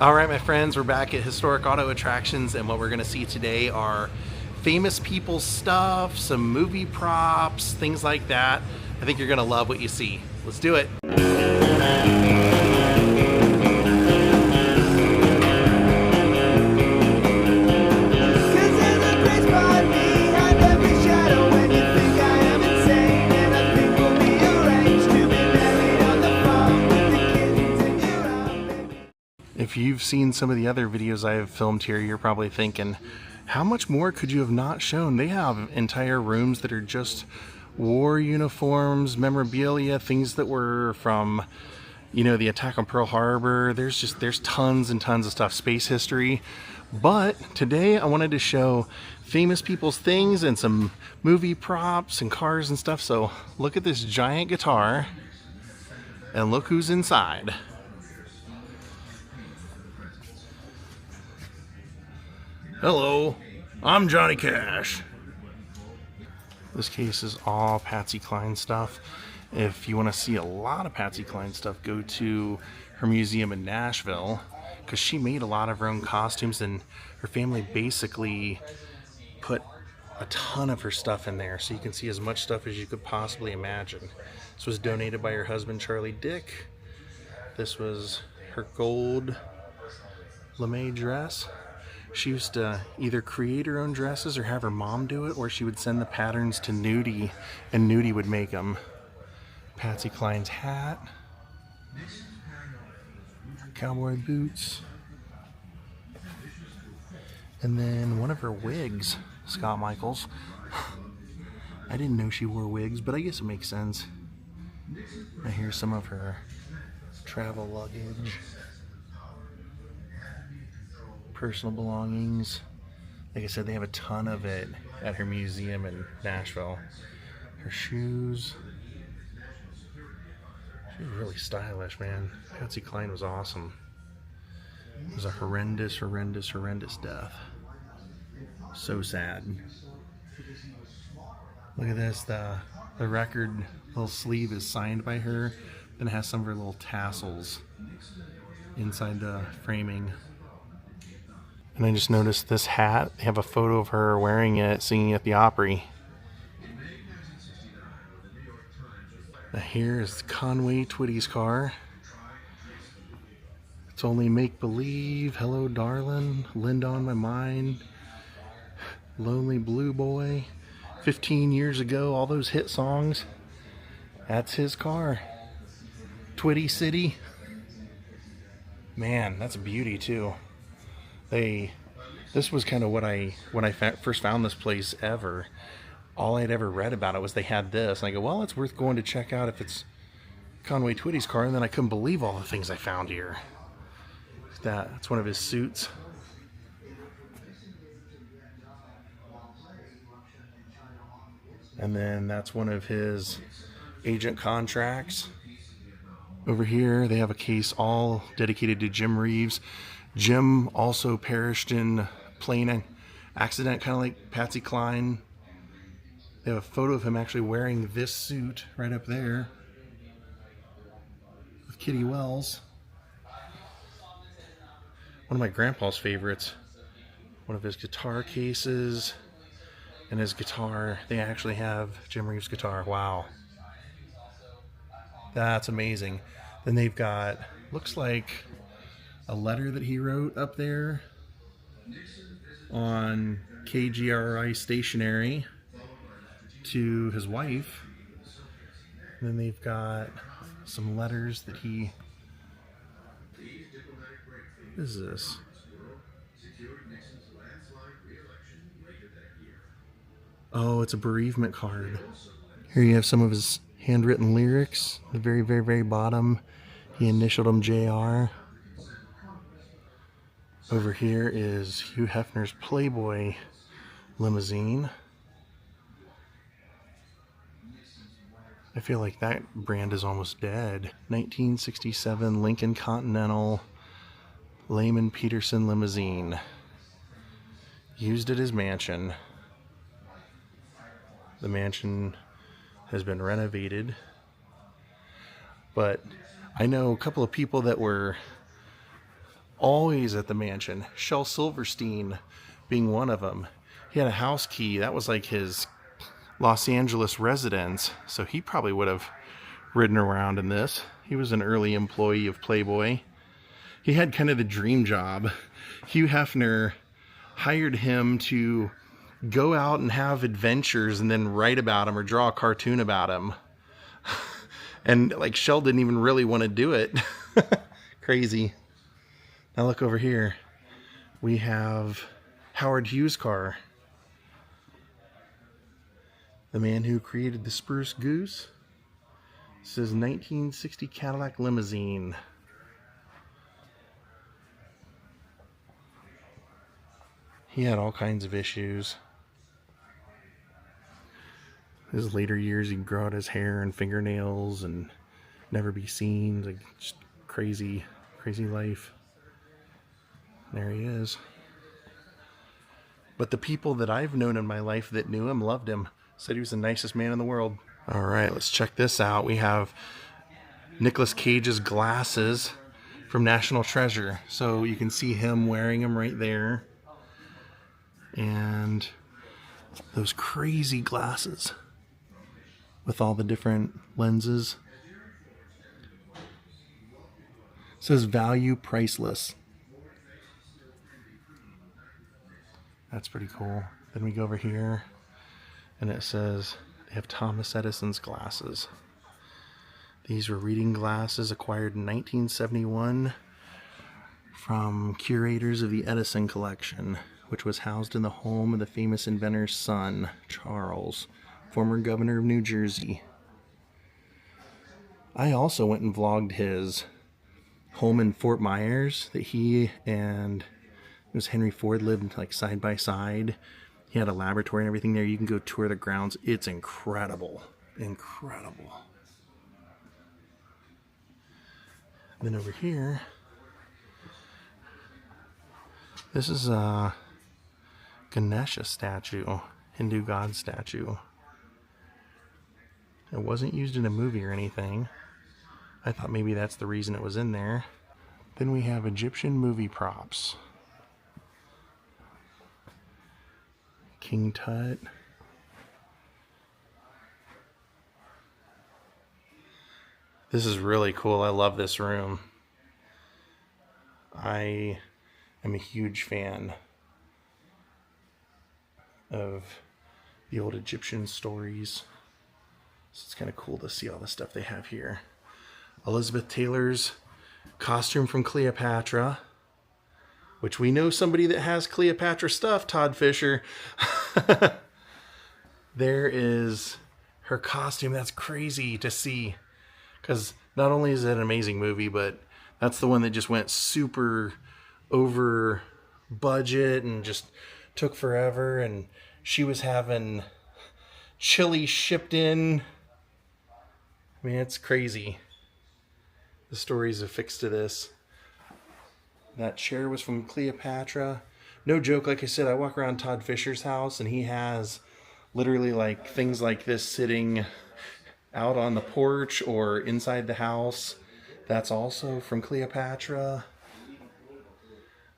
All right, my friends, we're back at Historic Auto Attractions, and what we're going to see today are famous people's stuff, some movie props, things like that. I think you're going to love what you see. Let's do it. If you've seen some of the other videos I have filmed here, you're probably thinking, how much more could you have not shown? They have entire rooms that are just war uniforms, memorabilia, things that were from, you know, the attack on Pearl Harbor. There's tons and tons of stuff, space history. But today I wanted to show famous people's things and some movie props and cars and stuff. So look at this giant guitar and look who's inside. Hello, I'm Johnny Cash. This case is all Patsy Cline stuff. If you want to see a lot of Patsy Cline stuff, go to her museum in Nashville, because she made a lot of her own costumes, and her family basically put a ton of her stuff in there, so you can see as much stuff as you could possibly imagine. This was donated by her husband, Charlie Dick. This was her gold lame dress. She used to either create her own dresses or have her mom do it, or she would send the patterns to Nudie, and Nudie would make them. Patsy Cline's hat, her cowboy boots, and then one of her wigs, Scott Michaels. I didn't know she wore wigs, but I guess it makes sense. And here's some of her travel luggage. Personal belongings. Like I said, they have a ton of it at her museum in Nashville. Her shoes. She was really stylish, man. Patsy Cline was awesome. It was a horrendous death. So sad. Look at this. The record little sleeve is signed by her. Then it has some of her little tassels inside the framing. And I just noticed this hat. They have a photo of her wearing it, singing at the Opry. Now here is Conway Twitty's car. It's only make believe. Hello, darling. Linda on my mind. Lonely Blue Boy. 15 years ago, all those hit songs. That's his car. Twitty City. Man, that's a beauty too. This was kind of when I first found this place ever. All I'd ever read about it was they had this, and I go, well, it's worth going to check out if it's Conway Twitty's car. And then I couldn't believe all the things I found here. That's one of his suits. And then that's one of his agent contracts. Over here they have a case all dedicated to Jim Reeves. Jim also perished in a plane accident, kind of like Patsy Cline. They have a photo of him actually wearing this suit right up there with Kitty Wells. One of my grandpa's favorites. One of his guitar cases and his guitar. They actually have Jim Reeves' guitar. Wow. That's amazing. Then they've got, looks like a letter that he wrote up there on KGRI stationery to his wife. And then they've got some letters that he... What is this? Oh, it's a bereavement card. Here you have some of his handwritten lyrics. The very bottom, he initialed them JR. Over here is Hugh Hefner's Playboy limousine. I feel like that brand is almost dead. 1967 Lincoln Continental Lehman Peterson limousine. Used at his mansion. The mansion has been renovated. But I know a couple of people that were always at the mansion. Shel Silverstein being one of them. He had a house key. That was like his Los Angeles residence. So he probably would have ridden around in this. He was an early employee of Playboy. He had kind of the dream job. Hugh Hefner hired him to go out and have adventures and then write about him or draw a cartoon about him. And like Shel didn't even really want to do it. Crazy. Now look over here. We have Howard Hughes' car. The man who created the Spruce Goose. This is 1960 Cadillac limousine. He had all kinds of issues. His later years, he'd grow out his hair and fingernails and never be seen. Like, just crazy, crazy life. There he is. But the people that I've known in my life that knew him loved him. Said he was the nicest man in the world. All right, let's check this out. We have Nicolas Cage's glasses from National Treasure. So you can see him wearing them right there. And those crazy glasses with all the different lenses. It says value priceless. That's pretty cool. Then we go over here and it says they have Thomas Edison's glasses. These were reading glasses acquired in 1971 from curators of the Edison collection, which was housed in the home of the famous inventor's son, Charles, former governor of New Jersey. I also went and vlogged his home in Fort Myers that he and it was Henry Ford lived like side by side. He had a laboratory and everything there. You can go tour the grounds. It's incredible. Incredible. Then over here, this is a Ganesha statue, Hindu god statue. It wasn't used in a movie or anything. I thought maybe that's the reason it was in there. Then we have Egyptian movie props. King Tut. This is really cool. I love this room. I am a huge fan of the old Egyptian stories. So it's kind of cool to see all the stuff they have here. Elizabeth Taylor's costume from Cleopatra, which we know somebody that has Cleopatra stuff, Todd Fisher. There is her costume. That's crazy to see. Because not only is it an amazing movie, but that's the one that just went super over budget and just took forever. And she was having chili shipped in. I mean, it's crazy. The stories affixed to this. That chair was from Cleopatra. No joke, like I said, I walk around Todd Fisher's house and he has literally like things like this sitting out on the porch or inside the house. That's also from Cleopatra.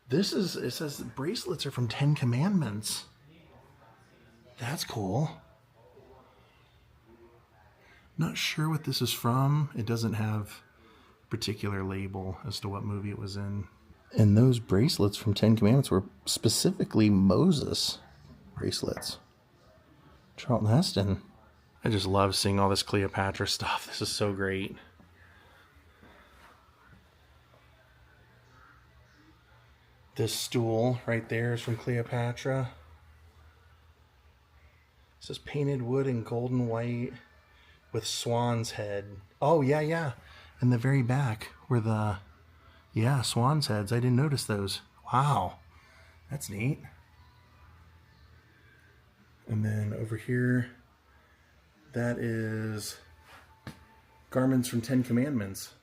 This is, it says the bracelets are from 10 Commandments. That's cool. Not sure what this is from. It doesn't have a particular label as to what movie it was in. And those bracelets from 10 Commandments were specifically Moses bracelets. Charlton Heston. I just love seeing all this Cleopatra stuff. This is so great. This stool right there is from Cleopatra. This is painted wood in golden white with swan's head. Oh, yeah, yeah. In the very back where the... Yeah, swan's heads. I didn't notice those. Wow. That's neat. And then over here, that is garments from 10 Commandments.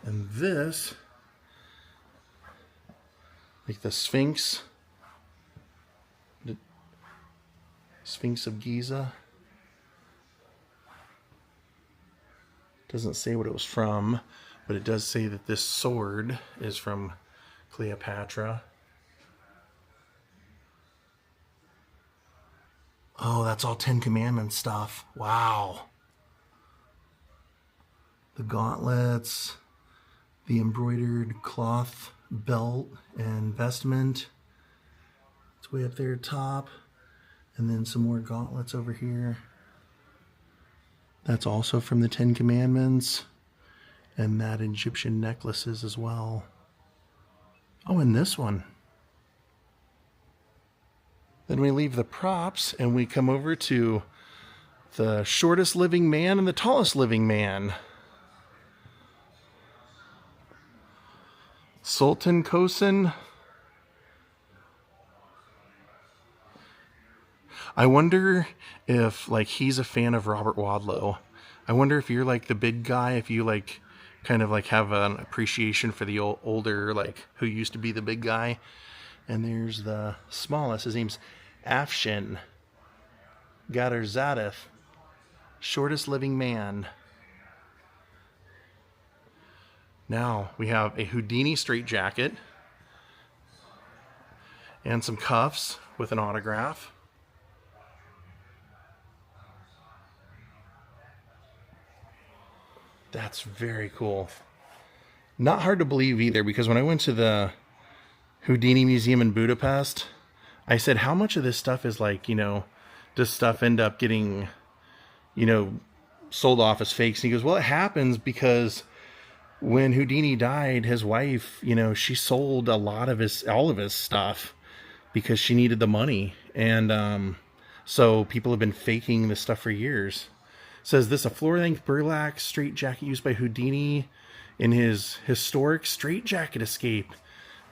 And this, like the Sphinx, the Sphinx of Giza. Doesn't say what it was from, but it does say that this sword is from Cleopatra. Oh, that's all Ten Commandments stuff. Wow. The gauntlets, the embroidered cloth belt and vestment. It's way up there top. And then some more gauntlets over here. That's also from the Ten Commandments. And that Egyptian necklaces as well. Oh, and this one. Then we leave the props and we come over to the shortest living man and the tallest living man. Sultan Kosin. I wonder if like he's a fan of Robert Wadlow. I wonder if you're like the big guy, if you like kind of like have an appreciation for the older, like who used to be the big guy. And there's the smallest. His name's Afshin Gadarzadeh, shortest living man. Now we have a Houdini straitjacket and some cuffs with an autograph. That's very cool. Not hard to believe either, because when I went to the Houdini Museum in Budapest, I said, how much of this stuff is like, you know, does stuff end up getting, you know, sold off as fakes? And he goes, well, it happens because when Houdini died, his wife, you know, she sold a lot of all of his stuff because she needed the money. And so people have been faking this stuff for years. It says this, a floor-length burlap straitjacket used by Houdini in his historic straitjacket escape.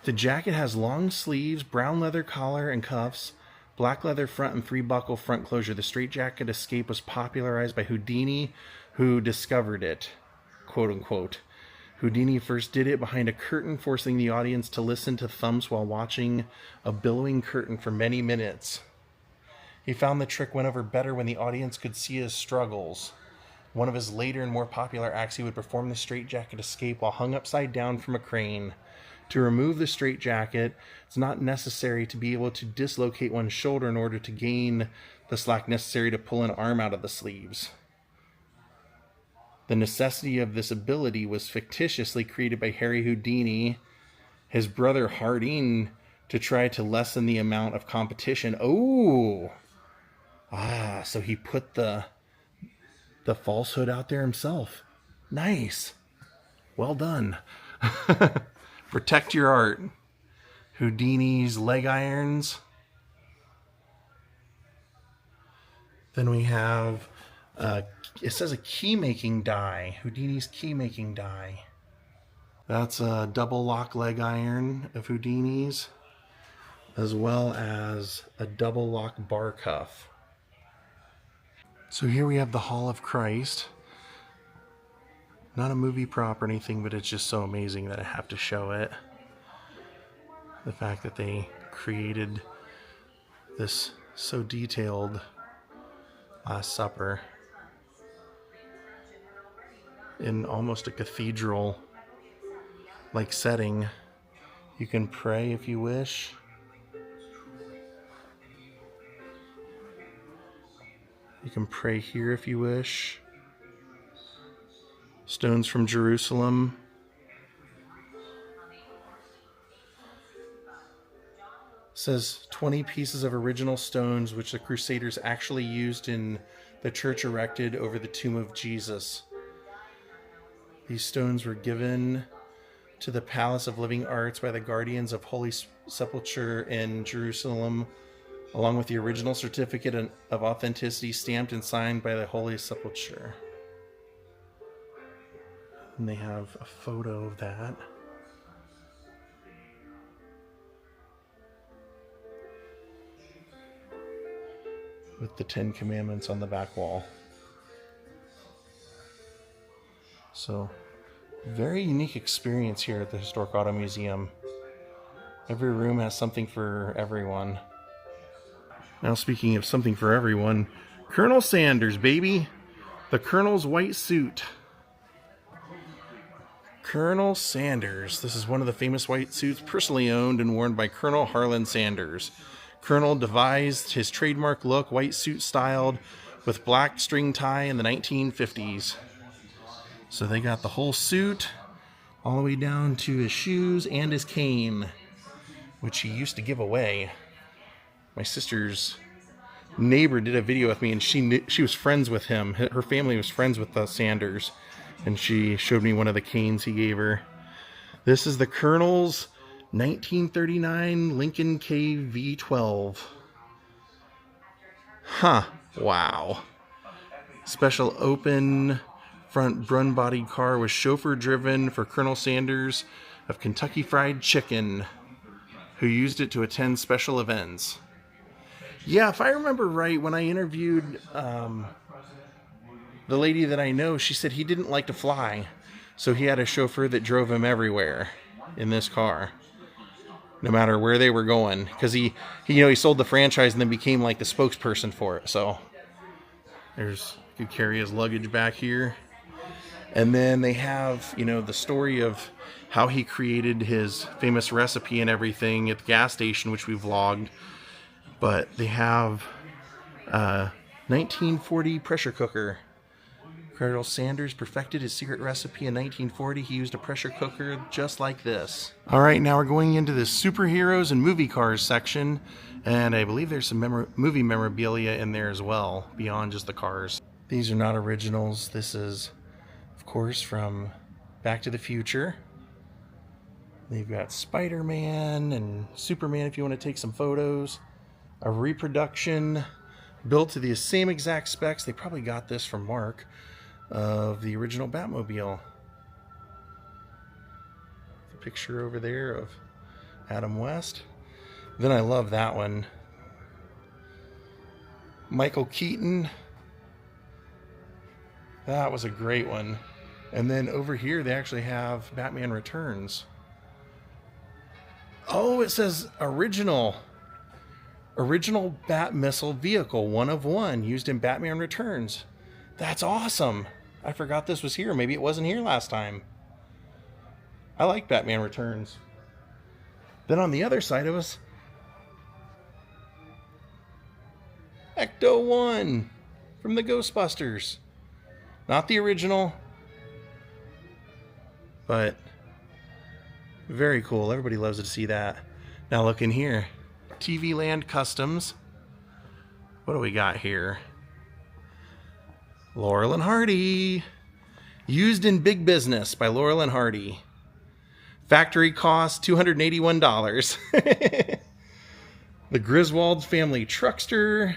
The jacket has long sleeves, brown leather collar and cuffs, black leather front and 3-buckle front closure. The straitjacket escape was popularized by Houdini, who discovered it, quote unquote. Houdini first did it behind a curtain, forcing the audience to listen to thumps while watching a billowing curtain for many minutes. He found the trick went over better when the audience could see his struggles. One of his later and more popular acts, he would perform the straitjacket escape while hung upside down from a crane. To remove the straitjacket, it's not necessary to be able to dislocate one's shoulder in order to gain the slack necessary to pull an arm out of the sleeves. The necessity of this ability was fictitiously created by Harry Houdini, his brother Houdini, to try to lessen the amount of competition. Oh! So he put the falsehood out there himself. Nice. Well done. Protect your art. Houdini's leg irons. Then we have, it says a key making die. Houdini's key making die. That's a double lock leg iron of Houdini's, as well as a double lock bar cuff. So here we have the Hall of Christ. Not a movie prop or anything, but it's just so amazing that I have to show it. The fact that they created this so detailed Last Supper in almost a cathedral like setting. You can pray if you wish. You can pray here if you wish. Stones from Jerusalem. It says 20 pieces of original stones which the Crusaders actually used in the church erected over the tomb of Jesus. These stones were given to the Palace of Living Arts by the Guardians of Holy Sepulchre in Jerusalem, along with the original certificate of authenticity stamped and signed by the Holy Sepulchre. And they have a photo of that. With the 10 Commandments on the back wall. So, very unique experience here at the Historic Auto Museum. Every room has something for everyone. Now, speaking of something for everyone, Colonel Sanders, baby. The Colonel's white suit. Colonel Sanders. This is one of the famous white suits personally owned and worn by Colonel Harlan Sanders. Colonel devised his trademark look, white suit styled with black string tie in the 1950s. So they got the whole suit all the way down to his shoes and his cane, which he used to give away. My sister's neighbor did a video with me, and she was friends with him. Her family was friends with the Sanders, and she showed me one of the canes he gave her. This is the Colonel's 1939 Lincoln KV-12. Huh. Wow. Special open front Brun-bodied car was chauffeur-driven for Colonel Sanders of Kentucky Fried Chicken, who used it to attend special events. Yeah, if I remember right, when I interviewed the lady that I know, she said he didn't like to fly, so he had a chauffeur that drove him everywhere in this car, no matter where they were going, because he sold the franchise and then became like the spokesperson for it. So could carry his luggage back here. And then they have, the story of how he created his famous recipe and everything at the gas station, which we vlogged. But they have a 1940 pressure cooker. Colonel Sanders perfected his secret recipe in 1940. He used a pressure cooker just like this. All right, now we're going into the superheroes and movie cars section. And I believe there's some movie memorabilia in there as well, beyond just the cars. These are not originals. This is, of course, from Back to the Future. They've got Spider-Man and Superman if you want to take some photos. A reproduction built to the same exact specs. They probably got this from Mark, of the original Batmobile. The picture over there of Adam West. Then I love that one. Michael Keaton. That was a great one. And then over here they actually have Batman Returns. Oh, it says original Bat missile vehicle, 1 of 1, used in Batman Returns. That's awesome. I forgot this was here. Maybe it wasn't here last time. I like Batman Returns. Then on the other side of us, Ecto-1 from the Ghostbusters. Not the original, but very cool. Everybody loves to see that. Now look in here. TV Land Customs. What do we got here? Laurel and Hardy. Used in Big Business by Laurel and Hardy. Factory cost $281. The Griswold family truckster.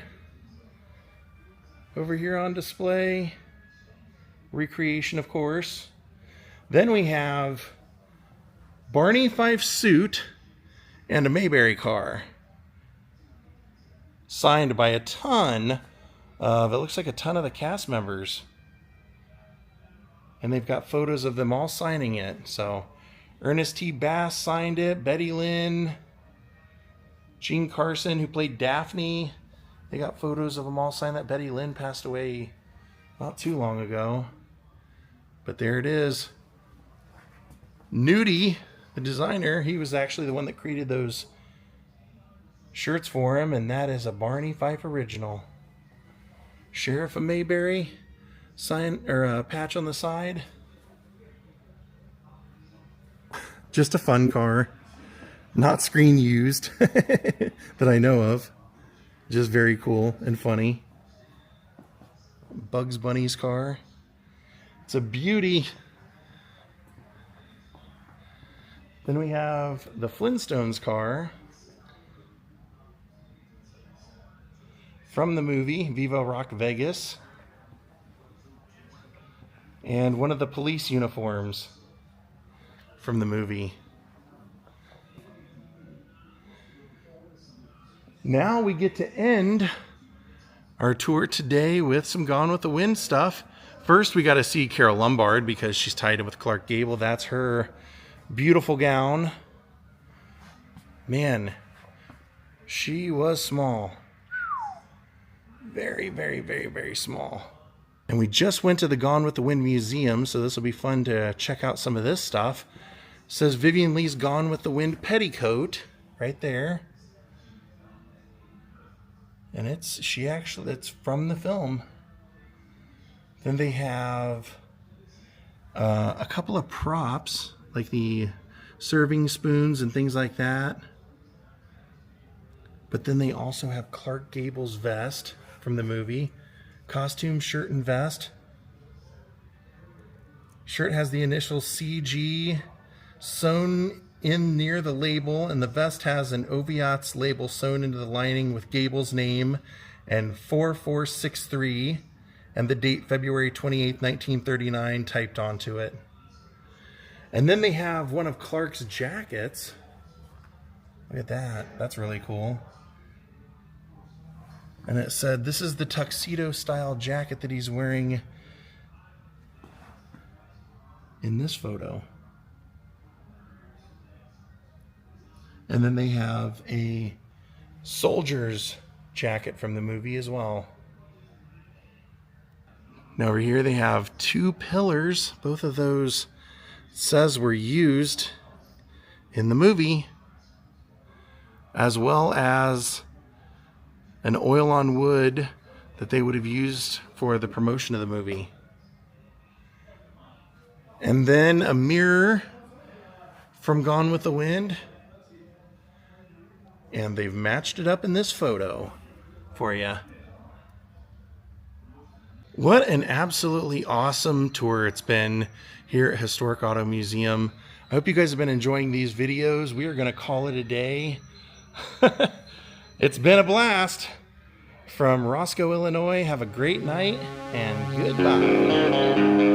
Over here on display. Recreation, of course. Then we have Barney Fife suit and a Mayberry car. Signed by a ton of, it looks like a ton of the cast members. And they've got photos of them all signing it. So Ernest T. Bass signed it, Betty Lynn, Gene Carson, who played Daphne. They got photos of them all signed. That Betty Lynn passed away not too long ago. But there it is. Nudie, the designer, he was actually the one that created those shirts for him, and that is a Barney Fife original. Sheriff of Mayberry sign, or a patch on the side. Just a fun car, not screen used that I know of. Just very cool and funny. Bugs Bunny's car. It's a beauty. Then we have the Flintstones car from the movie Viva Rock Vegas, and one of the police uniforms from the movie. Now we get to end our tour today with some Gone with the Wind stuff. First, we got to see Carole Lombard because she's tied in with Clark Gable. That's her beautiful gown. Man, she was small. Very, very, very, very small. And we just went to the Gone with the Wind Museum, so this will be fun to check out some of this stuff. It says Vivien Leigh's Gone with the Wind petticoat right there. And it's from the film. Then they have a couple of props, like the serving spoons and things like that. But then they also have Clark Gable's vest from the movie. Costume, shirt, and vest. Shirt has the initial CG sewn in near the label, and the vest has an Oviat's label sewn into the lining with Gable's name and 4463 and the date February 28, 1939 typed onto it. And then they have one of Clark's jackets. Look at that. That's really cool. And it said, this is the tuxedo style jacket that he's wearing in this photo. And then they have a soldier's jacket from the movie as well. Now over here they have two pillars. Both of those says were used in the movie, as well as an oil on wood that they would have used for the promotion of the movie. And then a mirror from Gone with the Wind. And they've matched it up in this photo for you. What an absolutely awesome tour it's been here at Historic Auto Museum. I hope you guys have been enjoying these videos. We are going to call it a day. It's been a blast. From Roscoe, Illinois, have a great night and goodbye.